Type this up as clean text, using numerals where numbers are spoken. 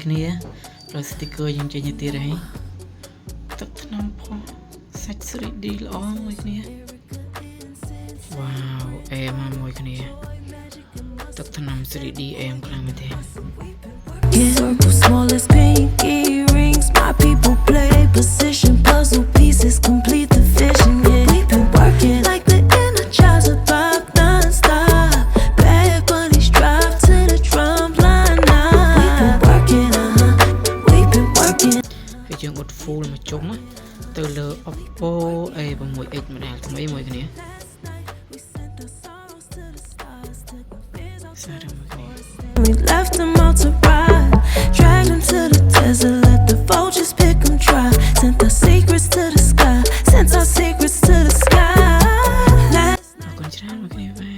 គ្នាប្រើ sticker យើងចេញទៅទៀតហើយទឹកថ្នាំផងសាច់ 3D ល្អមួយគ្នាវ៉ាវអែមមួយគ្នាទឹកថ្នាំ 3D អែមខ្លាំងមែនទេ Circle smallest pinky rings. My people play position. Puzzle pieces complete the vision. Yeah, we've been working like the energizer rock non-stop. Bad bunnies drive to the drum line now. We've been working, we've been working. ហើយយើងអ៊ុត full មកជុំទៅលើ oppo a6x ម្ដងថ្មីមួយគ្នាសារមកគ្នា We left them out to ride. Dragged them to the desert. Let the vultures pick them dry. Sent our secrets to the sky. Sent our secrets to the sky. អរគុណច្រើនមកគ្នាបាយ